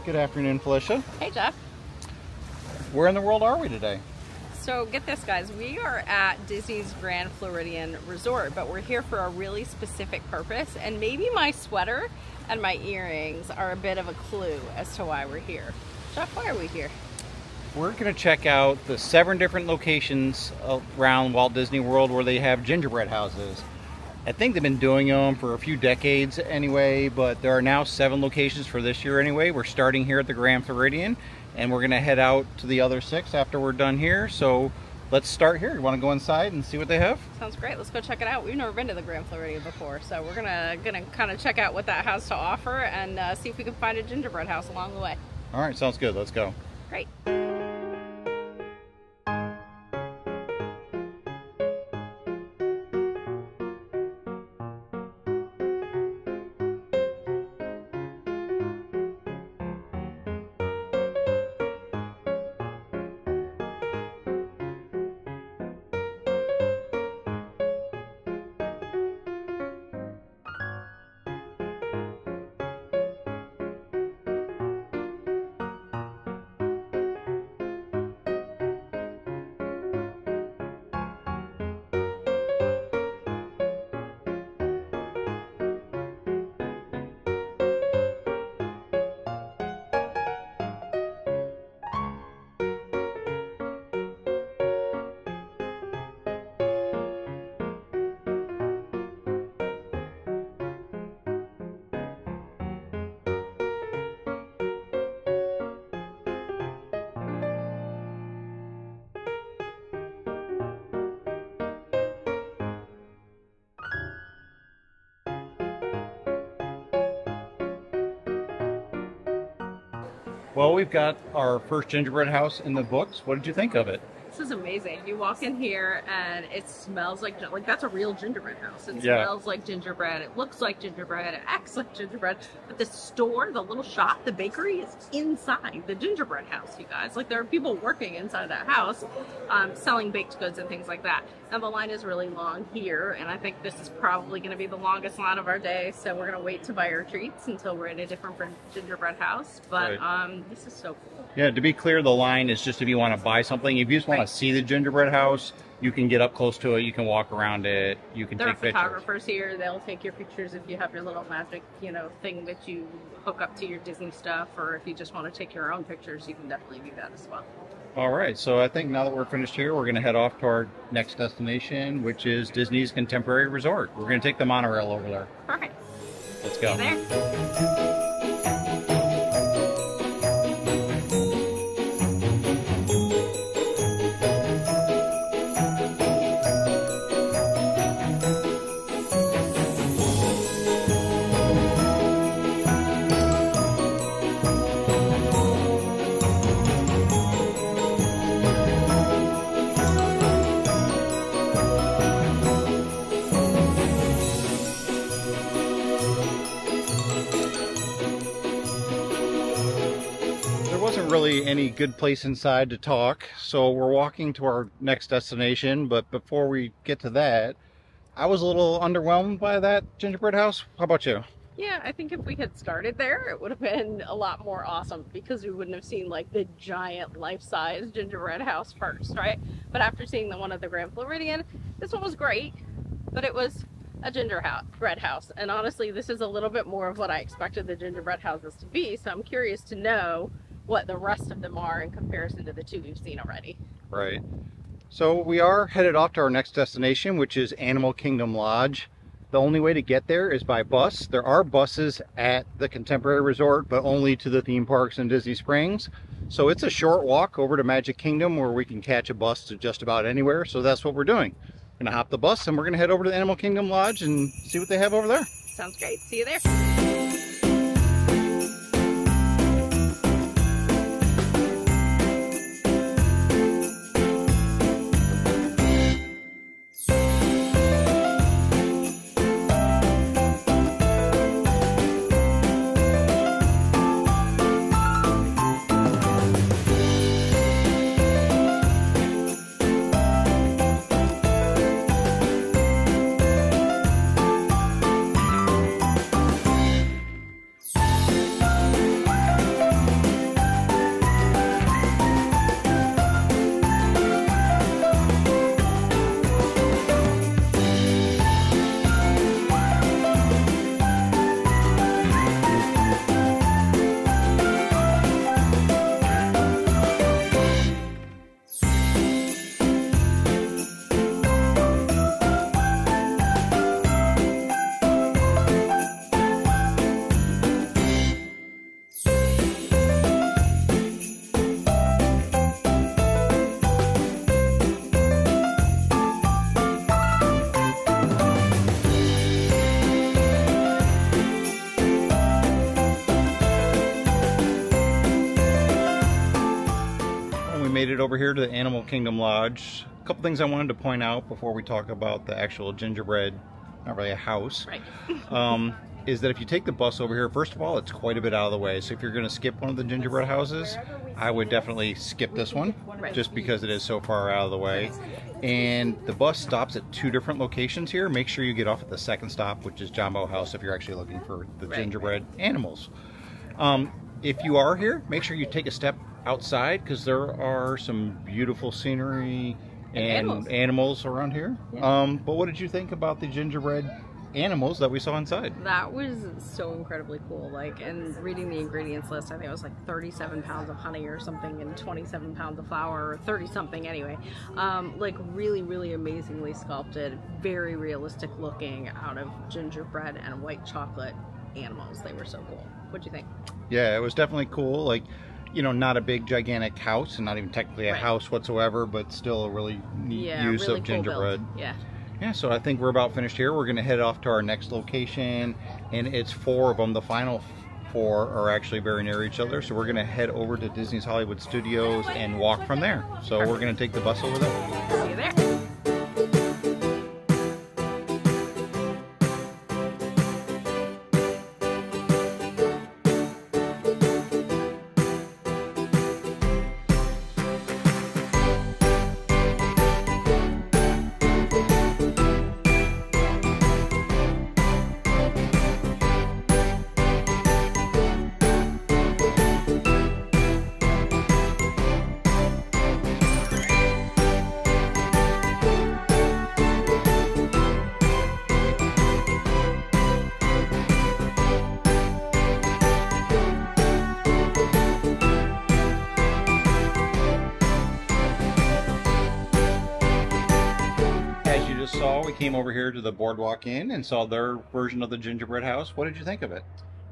Good afternoon, Felicia. Hey, Jeff. Where in the world are we today? So get this, guys. We are at Disney's Grand Floridian Resort, but we're here for a really specific purpose, and maybe my sweater and my earrings are a bit of a clue as to why we're here. Jeff, why are we here? We're going to check out the 7 different locations around Walt Disney World where they have gingerbread houses. I think they've been doing them for a few decades anyway, but there are now 7 locations for this year anyway. We're starting here at the Grand Floridian, and we're going to head out to the other 6 after we're done here. So let's start here. You want to go inside and see what they have? Sounds great. Let's go check it out. We've never been to the Grand Floridian before, so we're gonna kind of check out what that has to offer and see if we can find a gingerbread house along the way. All right, sounds good. Let's go. Great. Well, we've got our first gingerbread house in the books. What did you think of it? This is amazing. You walk in here and it smells like that's a real gingerbread house. It smells like gingerbread. It looks like gingerbread. It acts like gingerbread. But the store, the little shop, the bakery is inside the gingerbread house, you guys. Like, there are people working inside that house selling baked goods and things like that. And the line is really long here, and I think this is probably going to be the longest line of our day. So we're going to wait to buy our treats until we're in a different gingerbread house. But this is so cool. Yeah, to be clear, the line is just if you want to buy something. If you just want to see the gingerbread house, you can get up close to it. You can walk around it. You can take pictures. There are photographers here. They'll take your pictures if you have your little magic, thing that you hook up to your Disney stuff, or if you just want to take your own pictures, you can definitely do that as well. All right, so I think now that we're finished here, we're going to head off to our next destination, which is Disney's Contemporary Resort. We're going to take the monorail over there. Perfect. Let's go. See you there. Really any good place inside to talk, so we're walking to our next destination. But before we get to that, I was a little underwhelmed by that gingerbread house. How about you? Yeah, I think if we had started there, it would have been a lot more awesome, because we wouldn't have seen like the giant life-size gingerbread house first, right? But after seeing the one at the Grand Floridian, this one was great, but it was a gingerbread house, and honestly, this is a little bit more of what I expected the gingerbread houses to be. So I'm curious to know what the rest of them are in comparison to the 2 we've seen already. Right. So we are headed off to our next destination, which is Animal Kingdom Lodge. The only way to get there is by bus. There are buses at the Contemporary Resort, but only to the theme parks in Disney Springs. So it's a short walk over to Magic Kingdom, where we can catch a bus to just about anywhere. So that's what we're doing. We're gonna hop the bus and we're gonna head over to the Animal Kingdom Lodge and see what they have over there. Sounds great. See you there. made it over here to the Animal Kingdom Lodge. A couple things I wanted to point out before we talk about the actual gingerbread, not really a house, Right. is that if you take the bus over here, first of all, it's quite a bit out of the way. So if you're going to skip one of the gingerbread houses, I would definitely skip this one, just because it is so far out of the way. And the bus stops at 2 different locations here. Make sure you get off at the second stop, which is Jumbo House, if you're actually looking for the gingerbread animals. If you are here, make sure you take a step outside, because there are some beautiful scenery and animals around here. Yeah. But what did you think about the gingerbread animals that we saw inside? That was so incredibly cool. Like, and reading the ingredients list, I think it was like 37 pounds of honey or something and 27 pounds of flour, or 30 something anyway. Like really, really amazingly sculpted, very realistic looking out of gingerbread and white chocolate animals. They were so cool. What'd you think? Yeah, it was definitely cool. Like, you know, not a big gigantic house, and not even technically a house whatsoever, but still a really neat use really of cool gingerbread. build. Yeah. Yeah, so I think we're about finished here. We're going to head off to our next location, and it's 4 of them. The final 4 are actually very near each other, so we're going to head over to Disney's Hollywood Studios and walk from there. So we're going to take the bus over there. See you there. Saw, we came over here to the Boardwalk Inn and saw their version of the gingerbread house. What did you think of it?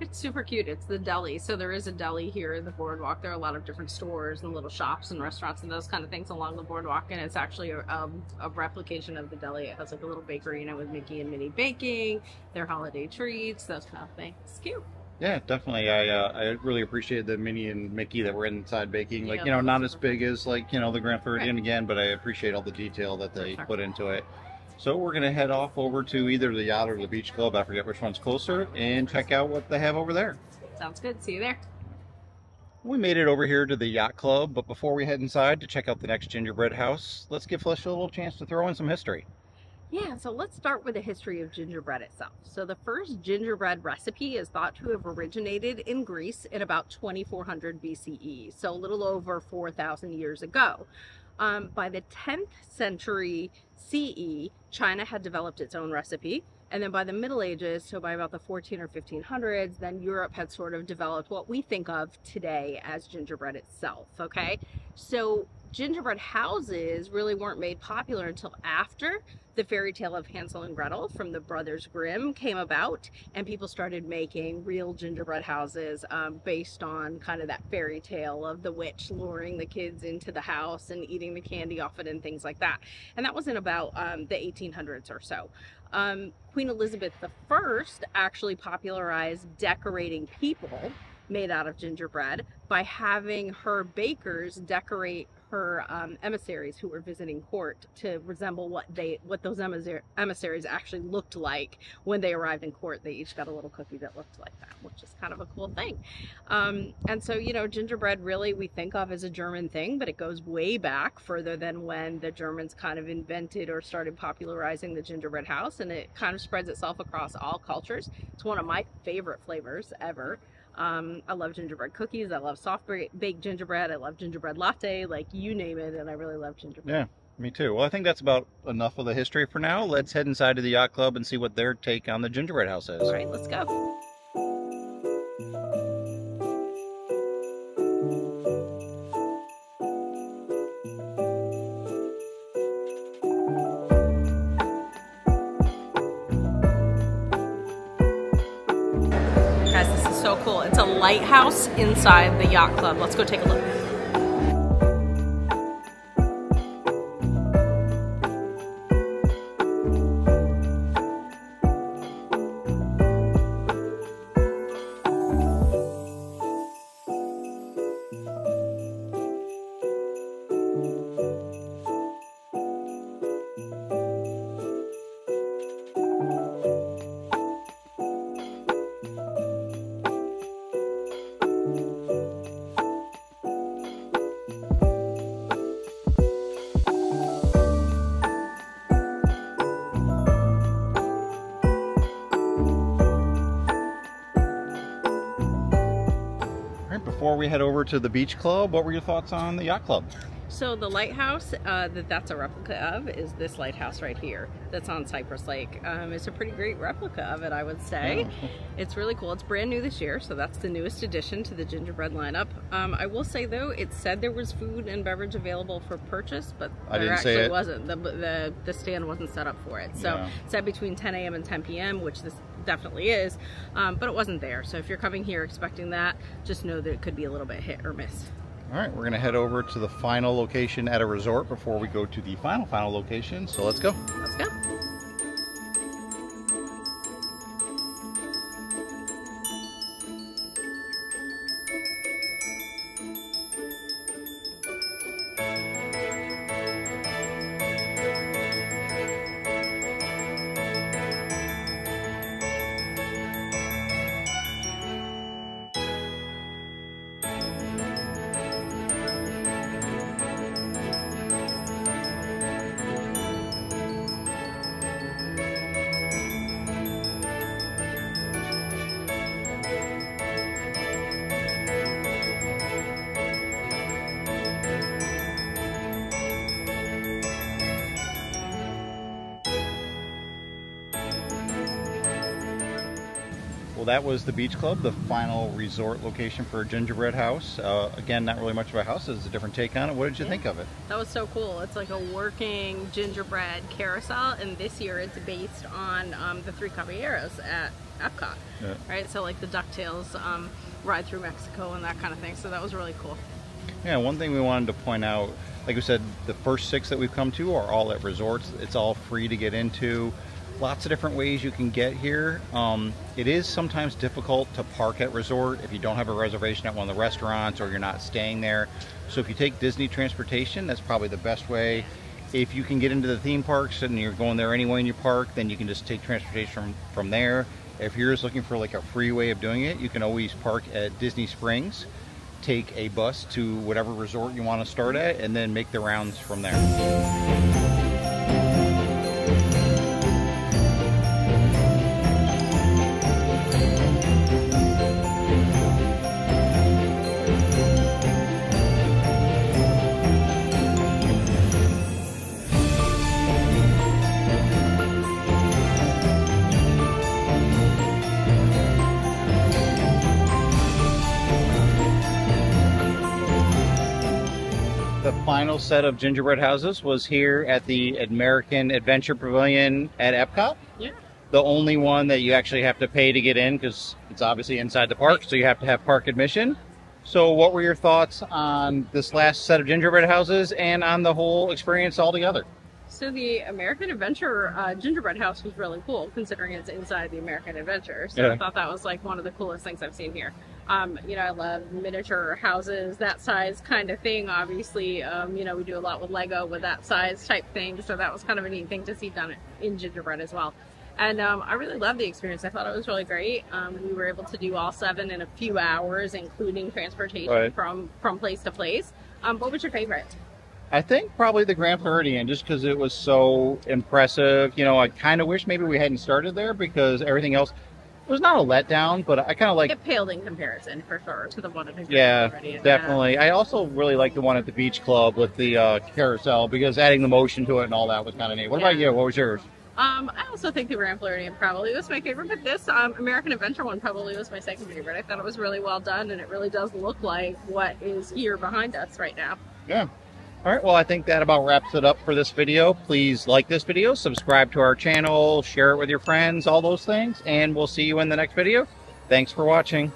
It's super cute. It's the deli. So there is a deli here in the boardwalk. There are a lot of different stores and little shops and restaurants and those kind of things along the boardwalk. And it's actually a replication of the deli. It has like a little bakery in it with Mickey and Minnie baking, their holiday treats, those kind of things. It's cute. Yeah, definitely. I really appreciated the Minnie and Mickey that were inside baking. Like, you know, not as big as like, you know, the Grand Floridian again, but I appreciate all the detail that they put into it. So we're going to head off over to either the yacht or the beach club, I forget which one's closer, and check out what they have over there. Sounds good. See you there. We made it over here to the yacht club, but before we head inside to check out the next gingerbread house, let's give Felicia a little chance to throw in some history. Yeah, so let's start with the history of gingerbread itself. So the first gingerbread recipe is thought to have originated in Greece in about 2400 BCE, so a little over 4,000 years ago. By the 10th century CE, China had developed its own recipe. And then by the Middle Ages, so by about the 14 or 1500s, then Europe had sort of developed what we think of today as gingerbread itself, okay? So gingerbread houses really weren't made popular until after the fairy tale of Hansel and Gretel from the Brothers Grimm came about, and people started making real gingerbread houses based on kind of that fairy tale of the witch luring the kids into the house and eating the candy off it and things like that. And that was in about the 1800s or so. Queen Elizabeth I actually popularized decorating people made out of gingerbread by having her bakers decorate her emissaries who were visiting court to resemble what those emissaries actually looked like when they arrived in court. They each got a little cookie that looked like that, which is kind of a cool thing. And so, you know, gingerbread really we think of as a German thing, but it goes way back further than when the Germans kind of invented or started popularizing the gingerbread house, and it kind of spreads itself across all cultures. It's one of my favorite flavors ever. I love gingerbread cookies. I love soft baked gingerbread. I love gingerbread latte, like you name it, and I really love gingerbread. Yeah, me too. Well, I think that's about enough of the history for now. Let's head inside to the yacht club and see what their take on the gingerbread house is. All right, let's go. Guys, this is so cool. It's a lighthouse inside the yacht club. Let's go take a look. we head over to the beach club, what were your thoughts on the yacht club? So the lighthouse that's a replica of is this lighthouse right here that's on Cypress Lake. It's a pretty great replica of it, I would say. Yeah. It's really cool. It's brand new this year, so that's the newest addition to the Gingerbread lineup. I will say though, it said there was food and beverage available for purchase, but there actually wasn't. The stand wasn't set up for it. So yeah. It said between 10 a.m. and 10 p.m., which this definitely is, but it wasn't there. So if you're coming here expecting that, just know that it could be a little bit hit or miss. All right, we're going to head over to the final location at a resort before we go to the final location. So let's go. Let's go. Well, that was the beach club, the final resort location for a Gingerbread house. Again, not really much of a house. It's a different take on it. What did you think of it? That was so cool. It's like a working gingerbread carousel, and this year it's based on the Three Caballeros at Epcot. Yeah. Right? So like the DuckTales ride through Mexico and that kind of thing. So that was really cool. Yeah, one thing we wanted to point out, like we said, the first 6 that we've come to are all at resorts. It's all free to get into. Lots of different ways you can get here. It is sometimes difficult to park at resort if you don't have a reservation at one of the restaurants or you're not staying there. So if you take Disney transportation, that's probably the best way. If you can get into the theme parks and you're going there anyway in your park, then you can just take transportation from there. If you're just looking for like a free way of doing it, you can always park at Disney Springs, take a bus to whatever resort you want to start at, and then make the rounds from there. The final set of Gingerbread houses was here at the American Adventure Pavilion at Epcot. Yeah. The only one that you actually have to pay to get in because it's obviously inside the park, so you have to have park admission. So what were your thoughts on this last set of Gingerbread houses and on the whole experience altogether? So the American Adventure Gingerbread house was really cool, considering it's inside the American Adventure. So yeah. I thought that was like one of the coolest things I've seen here. You know, I love miniature houses, that size kind of thing. Obviously, you know, we do a lot with Lego with that size type thing. So that was kind of a neat thing to see done in Gingerbread as well. And I really loved the experience. I thought it was really great. We were able to do all 7 in a few hours, including transportation from place to place. What was your favorite? I think probably the Grand Floridian, just because it was so impressive. You know, I kind of wish maybe we hadn't started there because everything else was not a letdown, but I kind of like... It paled in comparison, for sure, to the one at the Grand Floridian. Definitely. Yeah. I also really like the one at the Beach Club with the carousel because adding the motion to it and all that was kind of neat. What about you? What was yours? I also think the Grand Floridian probably was my favorite, but this American Adventure one probably was my second favorite. I thought it was really well done, and it really does look like what is here behind us right now. Yeah. All right, well, I think that about wraps it up for this video. Please like this video, subscribe to our channel, share it with your friends, all those things, and we'll see you in the next video. Thanks for watching.